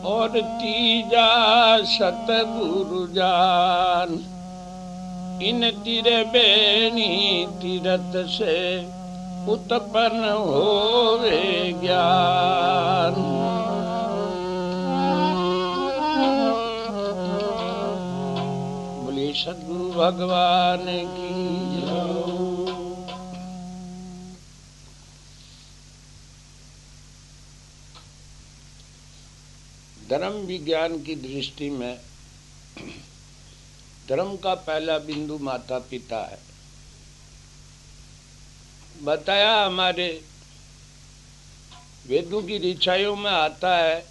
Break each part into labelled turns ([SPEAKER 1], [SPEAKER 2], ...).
[SPEAKER 1] और तीजा सतगुरु जान, इन तीरे बेनी तीरथ से उत्पन्न होवे ज्ञान। बोले सद्गुरु भगवान की जय। धर्म विज्ञान की दृष्टि में धर्म का पहला बिंदु माता पिता है। बताया हमारे वेदों की ऋचाइयों में आता है,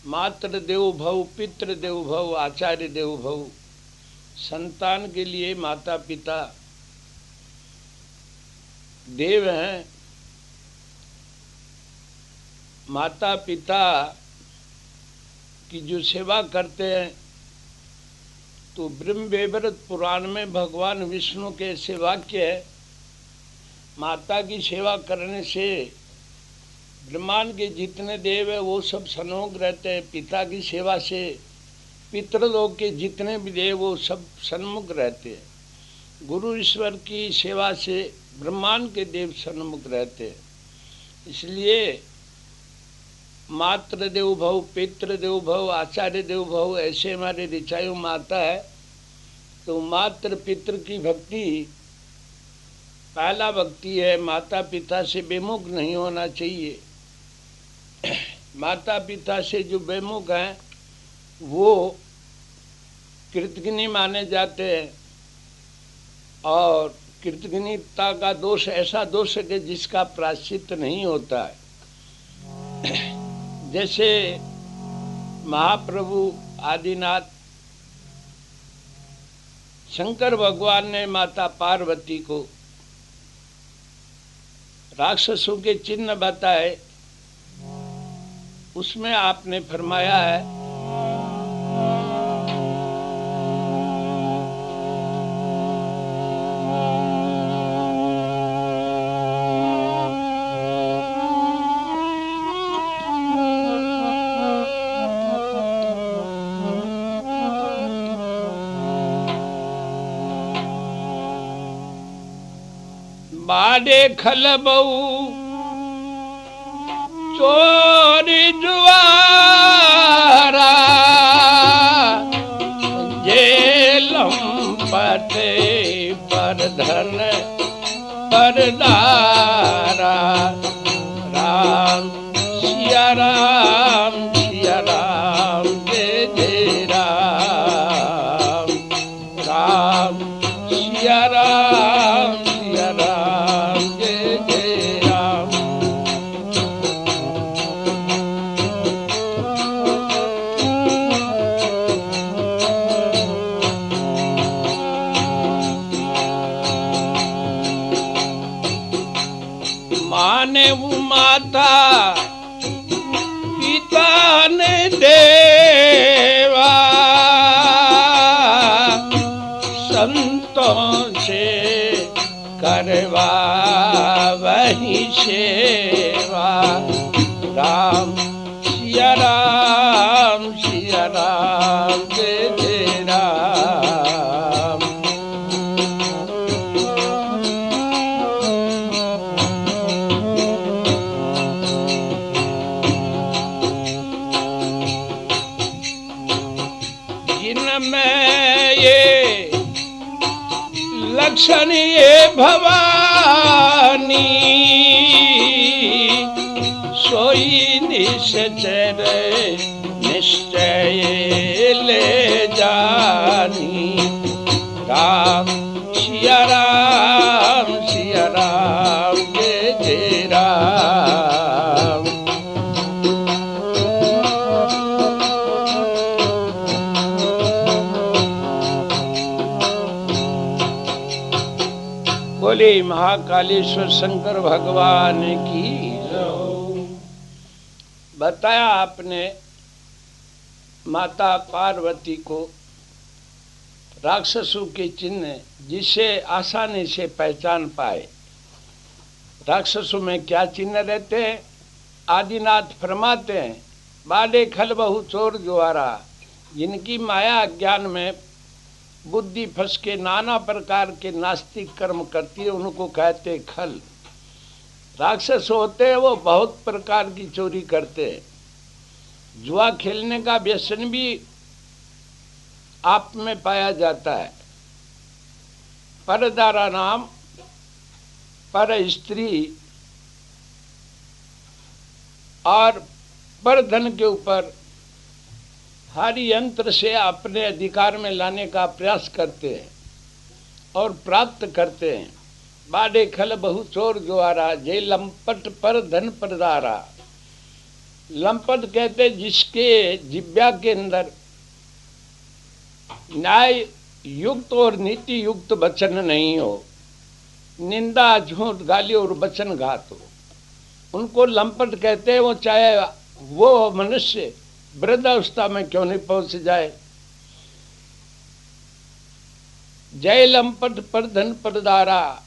[SPEAKER 1] मातृ देवो भव, पितृ देवो भव, आचार्य देवो भव। संतान के लिए माता पिता देव हैं। माता पिता की जो सेवा करते हैं तो ब्रह्मवैवर्त पुराण में भगवान विष्णु के ऐसे वाक्य है, माता की सेवा करने से ब्रह्मांड के जितने देव है वो सब सन्मुख रहते हैं। पिता की सेवा से पितृलोक के जितने भी देव वो सब सन्मुख रहते हैं। गुरु ईश्वर की सेवा से ब्रह्मांड के देव सन्मुख रहते हैं। इसलिए मातृ देव भव, पितृ देव भव, आचार्य देव भव ऐसे हमारे ऋचाइयों में आता है। तो मातृ पितृ की भक्ति पहला भक्ति है। माता पिता से बेमुख नहीं होना चाहिए। माता पिता से जो बेमुख हैं वो कृतघ्नि माने जाते हैं। और कृतघ्निता का दोष ऐसा दोष है कि जिसका प्रायश्चित नहीं होता है। जैसे महाप्रभु आदिनाथ शंकर भगवान ने माता पार्वती को राक्षसों के चिन्ह बताए, उसमें आपने फरमाया है बाडे खलबऊ चोरी जुआरा, जेलम पते पर धन पर दारा। राम सिया राम सिया राम जय जय राम। राम सिया राम सिया राम जय जय राम। माने वो माता पिता ने देवा, संतों से करवा वही सेवा। राम सिया राम सिया राम जय जय राम। जिनमें ये लक्षण ये भवानी, सोई निश्चर निश्चय ले जानी। राम सिया राम जय जय राम। बोले महाकालेश्वर शंकर भगवान की। बताया आपने माता पार्वती को राक्षसों के चिन्ह जिसे आसानी से पहचान पाए। राक्षसों में क्या चिन्ह रहते हैं? आदिनाथ फरमाते हैं बाडे खल बहु चोर जुआरा, जिनकी माया अज्ञान में बुद्धि फंस के नाना प्रकार के नास्तिक कर्म करती है, उनको कहते खल। राक्षस होते हैं वो बहुत प्रकार की चोरी करते हैं। जुआ खेलने का व्यसन भी आप में पाया जाता है। परदारा नाम पर स्त्री और पर धन के ऊपर हर यंत्र से अपने अधिकार में लाने का प्रयास करते हैं और प्राप्त करते हैं। बाडे खल बहु चोर जुआरा, जय लंपट पर धन परदारा। लंपट कहते जिसके जिब्या के अंदर न्याय युक्त और नीति युक्त वचन नहीं हो, निंदा झूठ गाली और वचन घात हो, उनको लंपट कहते हैं। वो चाहे वो मनुष्य वृद्धावस्था में क्यों नहीं पहुंच जाए। जय लंपट पर धन परदारा,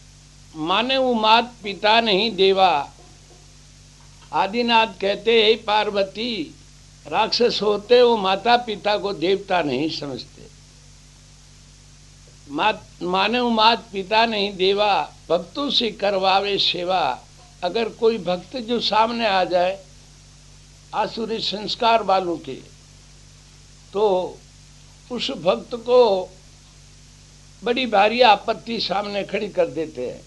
[SPEAKER 1] माने वो मात पिता नहीं देवा। आदिनाथ कहते हे पार्वती, राक्षस होते वो माता पिता को देवता नहीं समझते। माने वो मात पिता नहीं देवा, भक्तों से करवावे सेवा। अगर कोई भक्त जो सामने आ जाए आसुरी संस्कार वालों के, तो उस भक्त को बड़ी भारी आपत्ति सामने खड़ी कर देते हैं।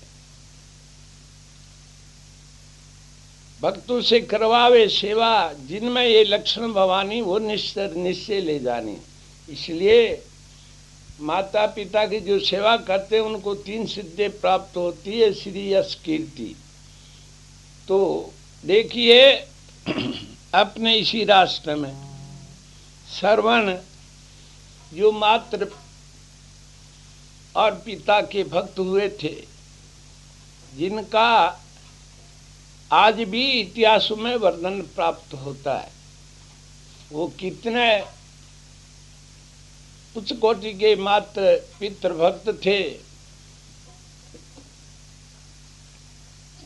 [SPEAKER 1] भक्तों से करवावे सेवा, जिनमें ये लक्षण भवानी वो निश्चय ले जानी। इसलिए माता पिता की जो सेवा करते हैं उनको 3 सिद्धि प्राप्त होती है, श्री यश कीर्ति। तो देखिए अपने इसी राष्ट्र में श्रवण जो मात्र और पिता के भक्त हुए थे, जिनका आज भी इतिहास में वर्णन प्राप्त होता है। वो कितने उच्च कोटि के मात्र पितृभक्त थे।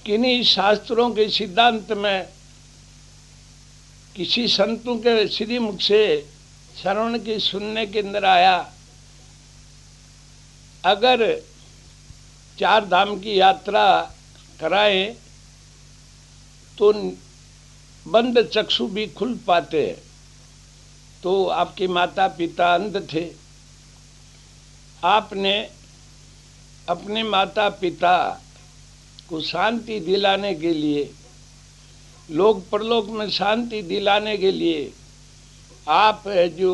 [SPEAKER 1] किन्हीं शास्त्रों के सिद्धांत में किसी संतों के श्रीमुख से श्रवण के सुनने के अंदर आया, अगर 4 धाम की यात्रा कराएं तो बंद चक्षु भी खुल पाते हैं। तो आपके माता पिता अंध थे, आपने अपने माता पिता को शांति दिलाने के लिए, लोक परलोक में शांति दिलाने के लिए आप जो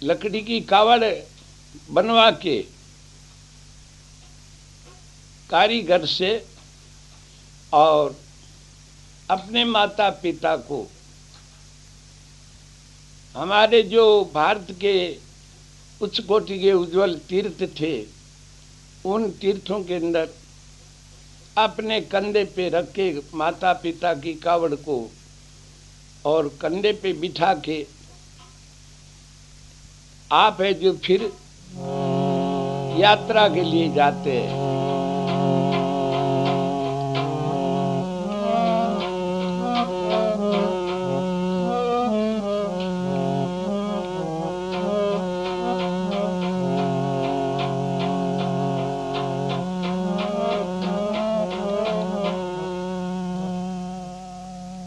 [SPEAKER 1] लकड़ी की कावड़ बनवा के कारीगर से और अपने माता पिता को, हमारे जो भारत के उच्च कोटि के उज्जवल तीर्थ थे, उन तीर्थों के अंदर अपने कंधे पे रख के माता पिता की कावड़ को और कंधे पे बिठा के आप है जो फिर यात्रा के लिए जाते हैं।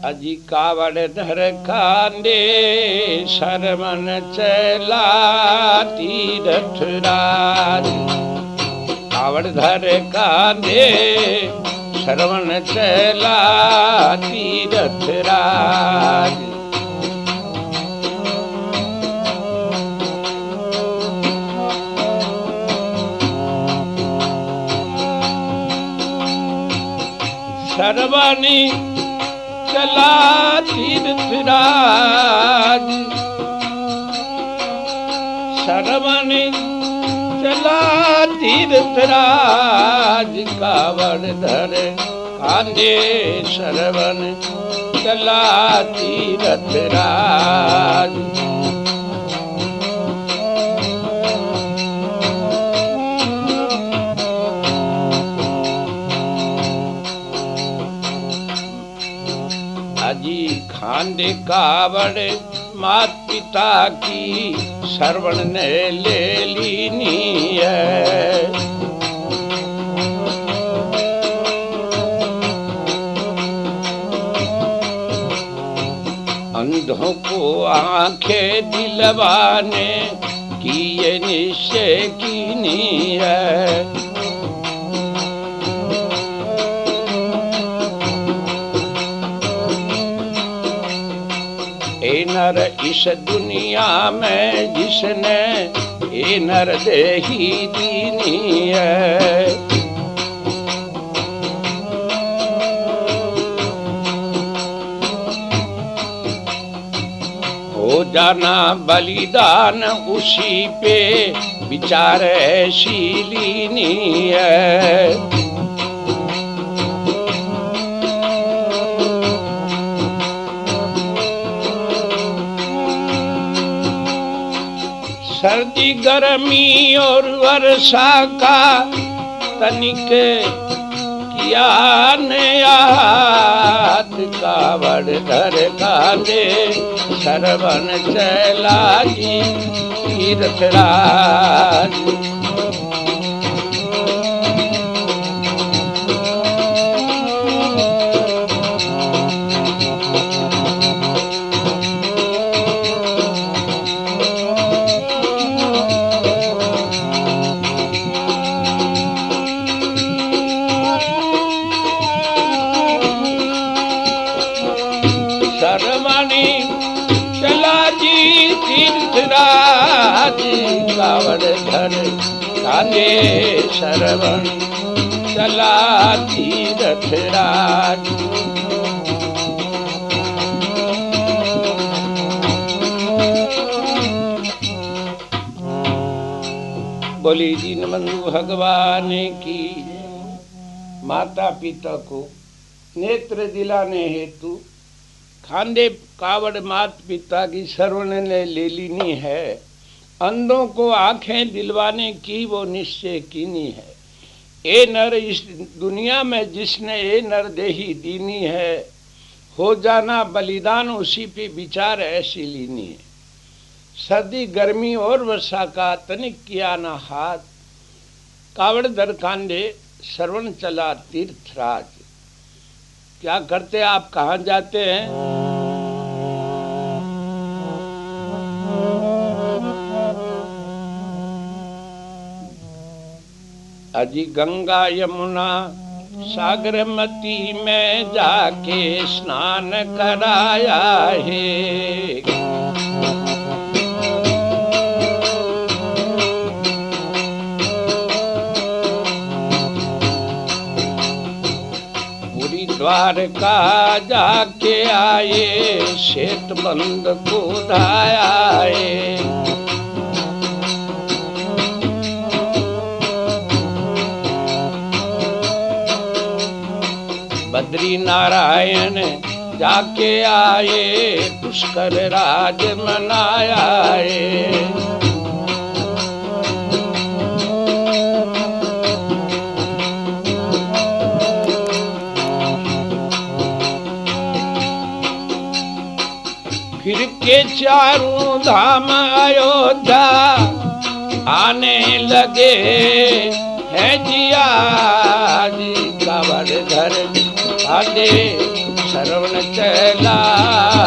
[SPEAKER 1] अजी कावड़ धर खांदे शरमन चला तीरथ राज। कावड़ धर खांदे शरमन चला तीरथ राज। शरवानी चला तीरथ राज। शरवण चला तीरथ राज। कावड़ धर कांधे शरवण चला तीरथ राज। अजी खांडे कावड़ मात पिता की श्रवण ने ले लीनी है। अंधों को आंखें दिलवाने की ये निश्चय कीनी है। ए नर इस दुनिया में जिसने ए नर देही दीनी है। हो जाना बलिदान उसी पे विचार ऐसी लीनी है। सर्दी गर्मी और वर्षा का तनिक किया ने याद। कावड़ धर कांधे श्रवण चला जी तीर्थराज। तीर्थराज कावड़ धर कांधे श्रवण चला तीर्थराज। बोली दीनबंधु भगवान की। माता पिता को नेत्र दिलाने हेतु खांडे कावड़ मात पिता की श्रवण ने ले लीनी है। अंधों को आंखें दिलवाने की वो निश्चय कीनी है। ए नर इस दुनिया में जिसने ए नर देही दीनी है। हो जाना बलिदान उसी पे विचार ऐसी लीनी है। सर्दी गर्मी और वर्षा का तनिक किया ना हाथ। कावड़ दर कांडे श्रवण चला तीर्थराज। क्या करते आप, कहाँ जाते हैं? अजी गंगा यमुना सागरमती में जाके स्नान कराया है। द्वारका जाके आए श्वेत बंद को धायाए। बद्री नारायण जाके आए पुष्कर राज मनायाए। फिर के चारों धाम अयोध्या आने लगे हैं जिया जी। कावड़ धर कांधे श्रवण चला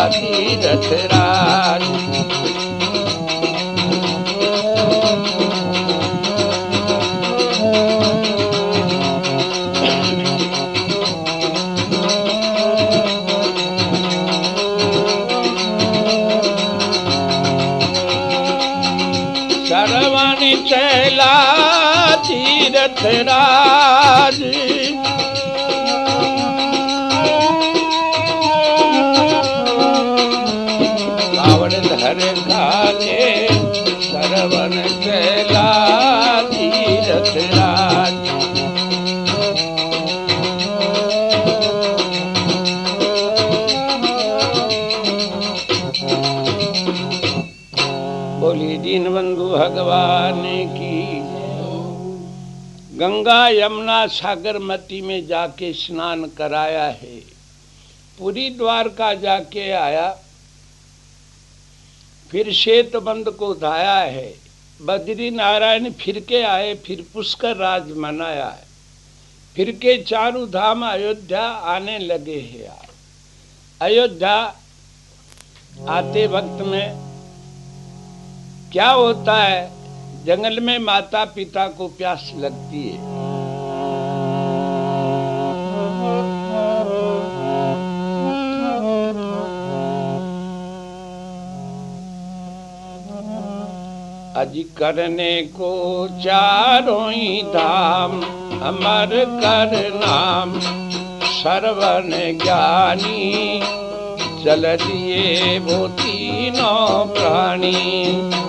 [SPEAKER 1] तीर्थराज। श्रवण चला तीर्थराज। कावड़ धर कांधे श्रवण चला तीर्थराज। बोली दीनबंधु भगवान की। गंगा यमुना सागरमती में जाके स्नान कराया है। पूरी द्वारका जाके आया, फिर श्वेतबंध को धाया है, बद्री नारायण फिर के आए, फिर पुष्कर राज मनाया है, फिर के चारों धाम अयोध्या आने लगे हैं यार। अयोध्या आते वक्त में क्या होता है, जंगल में माता पिता को प्यास लगती है, अजी करने को चारों ही धाम, अमर कर नाम श्रवण ज्ञानी, चल दिए वो तीनों प्राणी।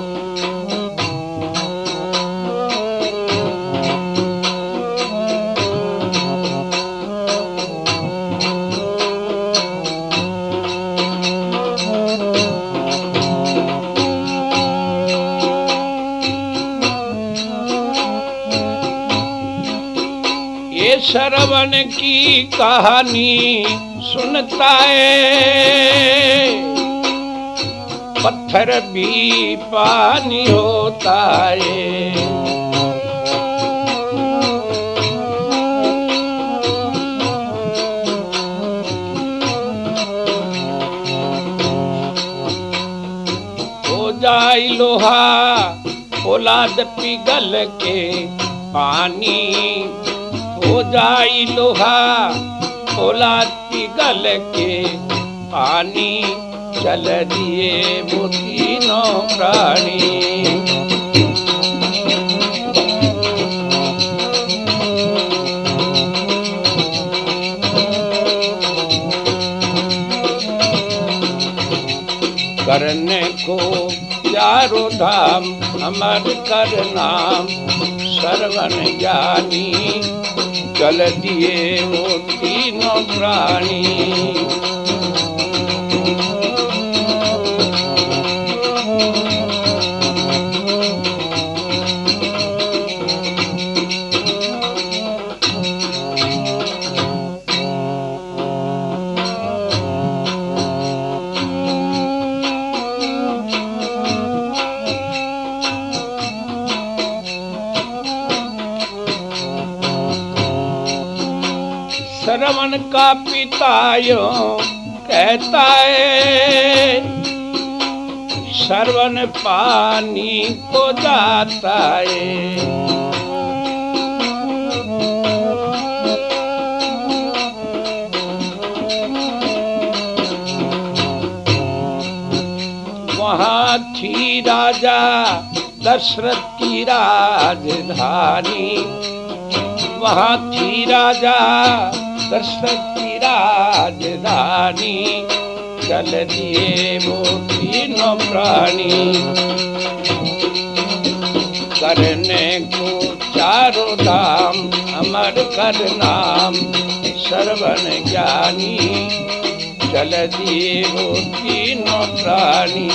[SPEAKER 1] श्रवण की कहानी सुनता है, पत्थर भी पानी होता है। हो जाए लोहा औलाद पिघल के पानी, हो जाई लोहा औलाद पिघल के पानी, चल दिए वो तीनों प्राणी। करने को चारों धाम, अमर कर नाम श्रवण ज्ञानी, चल दिए वो तीनों प्राणी। श्रवण का पिता यूं कहता है, श्रवण पानी को जाता है। वहाँ थी राजा दशरथ की राजधानी, वहाँ थी राजा दशरथ की राजधानी, चल दिए वो तीनों प्राणी। करने को चारों धाम, अमर कर नाम श्रवण ज्ञानी, चल दिए वो तीनों प्राणी।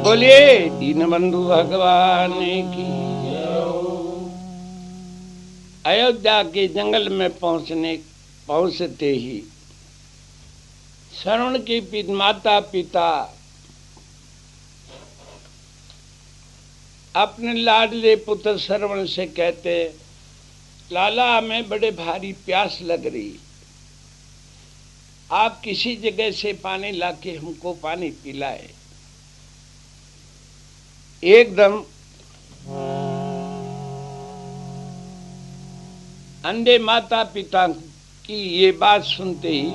[SPEAKER 1] बोलिए दीनबंधु भगवान की। अयोध्या के जंगल में पहुंचते ही श्रवण के माता पिता अपने लाडले पुत्र श्रवण से कहते, लाला हमें बड़े भारी प्यास लग रही, आप किसी जगह से पानी लाके हमको पानी पिलाए। एकदम अंधे माता पिता की ये बात सुनते ही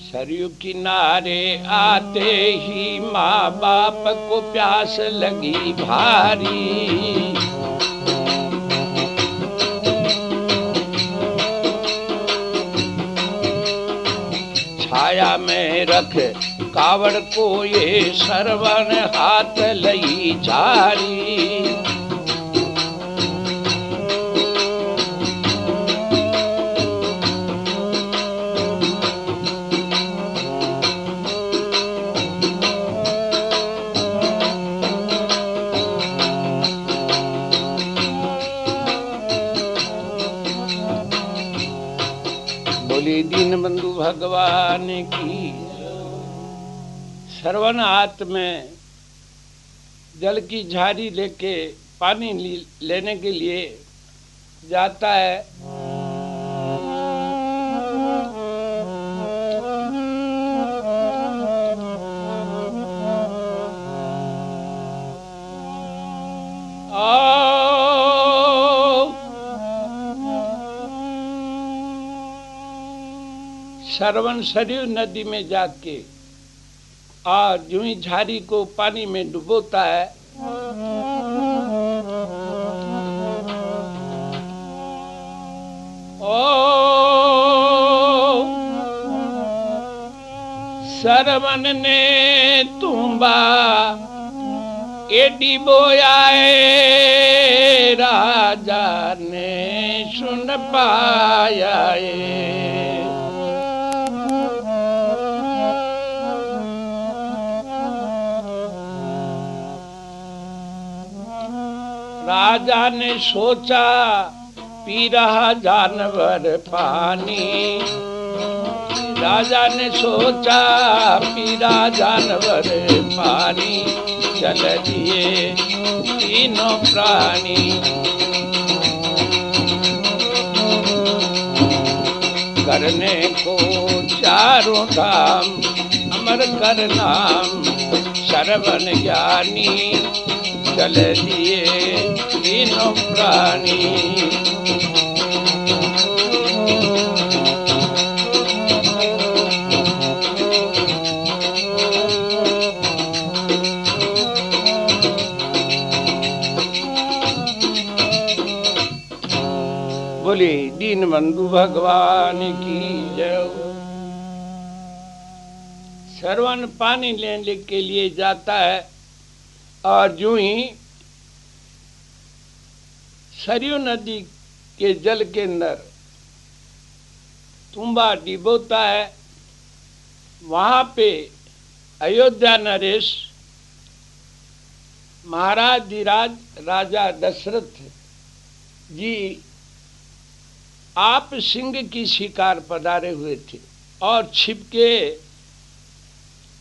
[SPEAKER 1] सरयू किनारे आते ही माँ बाप को प्यास लगी भारी, छाया में रख कावड़ को ये श्रवण हाथ लई झारी। बोली दीन बंधु भगवान की। श्रवण हाथ में जल की झाड़ी लेके पानी लेने के लिए जाता है। श्रवण सरयू नदी में जाके और जो ही झाड़ी को पानी में डुबोता है, ओ श्रवण ने तुम्बा एडी बोया राजा ने सुन पाया। राजा ने सोचा पी रहा जानवर पानी। राजा ने सोचा पी रहा जानवर पानी। चल दिए तीनों प्राणी। करने को चारों धाम अमर कर नाम श्रवण ज्ञानी। चल दिए तीनों प्राणी। बोले दीन बंधु भगवान की जय। श्रवण पानी लेने के लिए जाता है और जो ही सरयू नदी के जल के अंदर तुम्बा डिबोता है, वहां पे अयोध्या नरेश महाराज धीराज राजा दशरथ जी आप सिंह की शिकार पधारे हुए थे और छिपके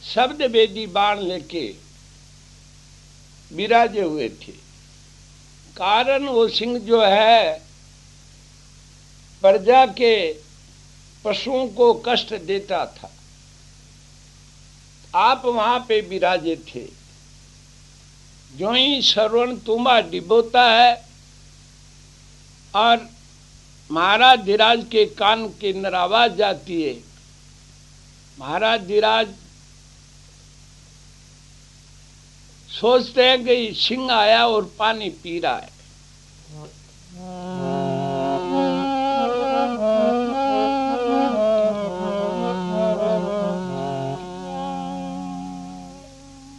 [SPEAKER 1] शब्द वेदी बाण लेके विराजे हुए थे। कारण वो सिंह जो है प्रजा के पशुओं को कष्ट देता था। आप वहां पे विराजे थे। जो ही श्रवण तुम्बा डिबोता है और महाराज धीराज के कान के अंदर आवाज जाती है। महाराज धीराज सोचते हैं कि सिंह आया और पानी पी रहा है।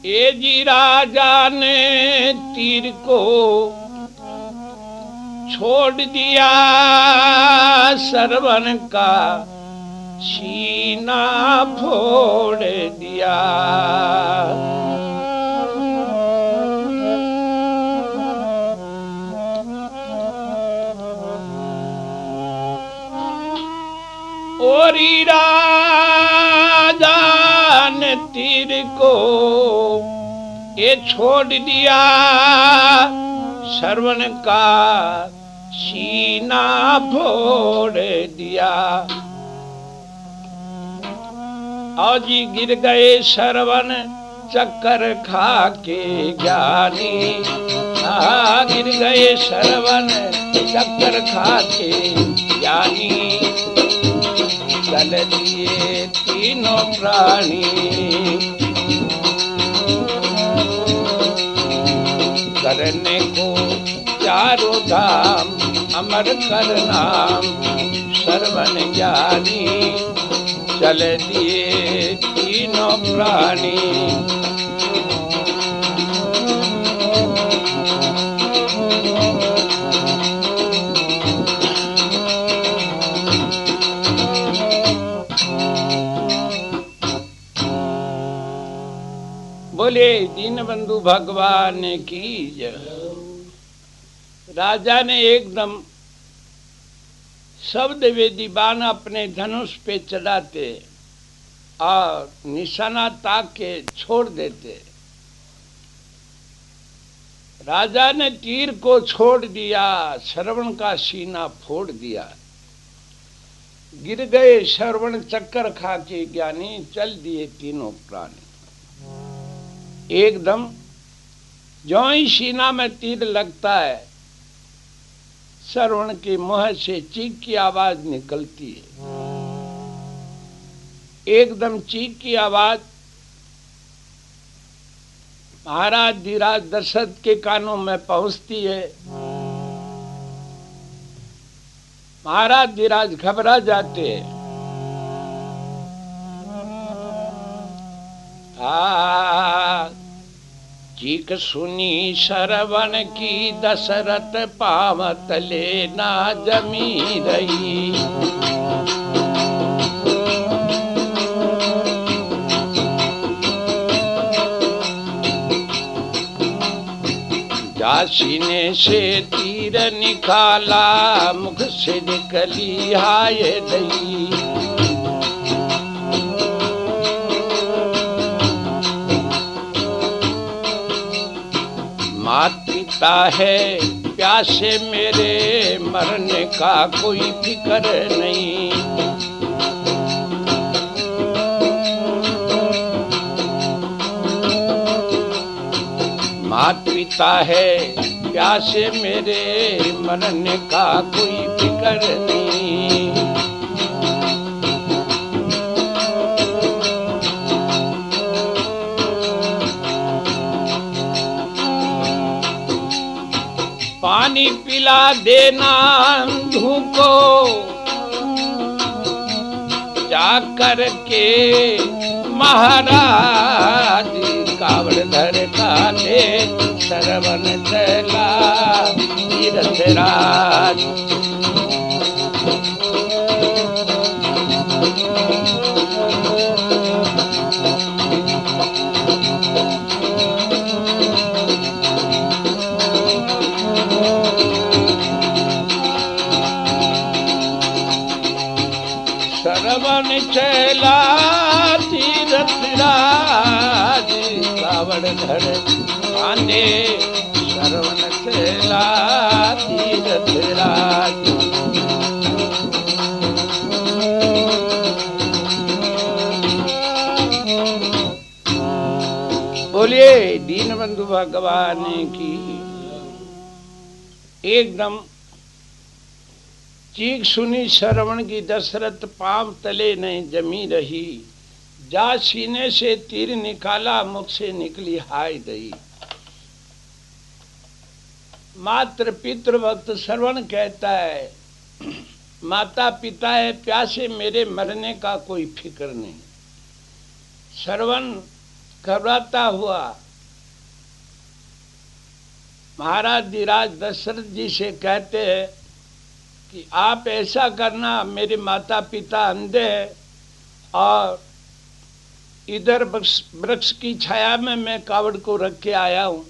[SPEAKER 1] ए जी राजा ने तीर को छोड़ दिया, श्रवण का सीना फोड़ दिया। और राजा ने तीर को ये छोड़ दिया, श्रवण का सीना फोड़ दिया। और जी गिर गए श्रवण चक्कर खा के ज्ञानी। गिर गए श्रवण चक्कर खा के ज्ञानी। चल दिए तीनों प्राणी। करने को चारों धाम अमर कर नाम श्रवण ज्ञानी। जल दिए तीनों प्राणी। बोले दीनबंधु भगवान की जय। राजा ने एकदम शब्द वेदी बाण अपने धनुष पे चढ़ाते और निशाना ताक के छोड़ देते। राजा ने तीर को छोड़ दिया, श्रवण का सीना फोड़ दिया। गिर गए श्रवण, चक्कर खा के ज्ञानी, चल दिए तीनों प्राणी। एकदम ज्यों ही सीना में तीर लगता है, श्रवण के मुंह से चीख की आवाज निकलती है। एकदम चीख की आवाज महाराज धीराज दशरथ के कानों में पहुंचती है। महाराज धीराज घबरा जाते हैं। चीख सुनी श्रवण की दशरथ, पाँव तले ना जमी रही। जा सीने से तीर निकाला, मुख से निकली हाय दई। मात पिता है प्यासे मेरे, मरने का कोई फिक्र नहीं। मात पिता है प्यासे मेरे, मरने का कोई फिक्र नहीं। पानी पिला देना अंधू को, जाकर के महाराज। कावड़ धर काले श्रवण चला तीर्थराज। श्रवण चला तीर्थराज, कावड़ धर कांधे श्रवण चला तीर्थराज। बोलिए दीनबंधु भगवान की। एकदम चीख सुनी श्रवण की दशरथ, पांव तले नहीं जमी रही। जा सीने से तीर निकाला, मुख से निकली हाय दई। मात्र पितृ भक्त श्रवण कहता है, माता पिता है प्यासे मेरे, मरने का कोई फिक्र नहीं। श्रवण घबराता हुआ महाराज धीराज दशरथ जी से कहते हैं कि आप ऐसा करना, मेरे माता पिता अंधे हैं और इधर वृक्ष की छाया में मैं कावड़ को रख के आया हूं,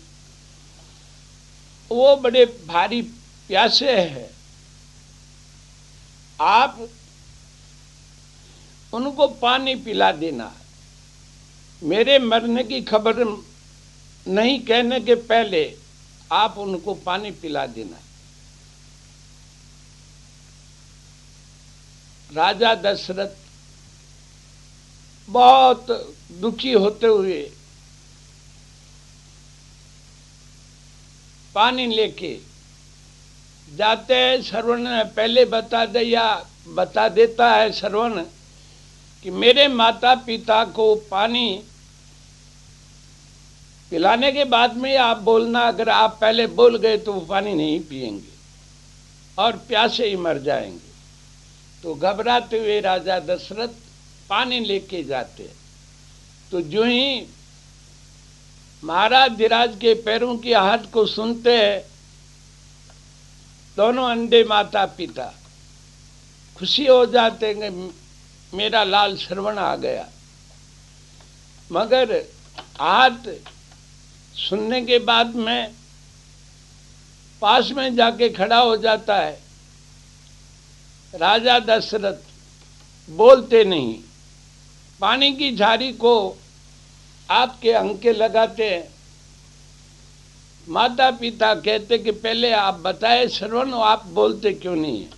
[SPEAKER 1] वो बड़े भारी प्यासे हैं। आप उनको पानी पिला देना। मेरे मरने की खबर नहीं कहने के पहले आप उनको पानी पिला देना। राजा दशरथ बहुत दुखी होते हुए पानी लेके जाते हैं। श्रवण ने पहले बता देता है श्रवण कि मेरे माता पिता को पानी पिलाने के बाद में आप बोलना, अगर आप पहले बोल गए तो वो पानी नहीं पिएंगे और प्यासे ही मर जाएंगे। तो घबराते हुए राजा दशरथ पानी लेके जाते। तो जो ही महाराज धीराज के पैरों की आहट को सुनते दोनों अंधे माता पिता खुशी हो जाते कि मेरा लाल श्रवण आ गया। मगर आहट सुनने के बाद में पास में जाके खड़ा हो जाता है। राजा दशरथ बोलते नहीं, पानी की झारी को आपके अंके लगाते हैं। माता पिता कहते कि पहले आप बताए श्रवण, आप बोलते क्यों नहीं है।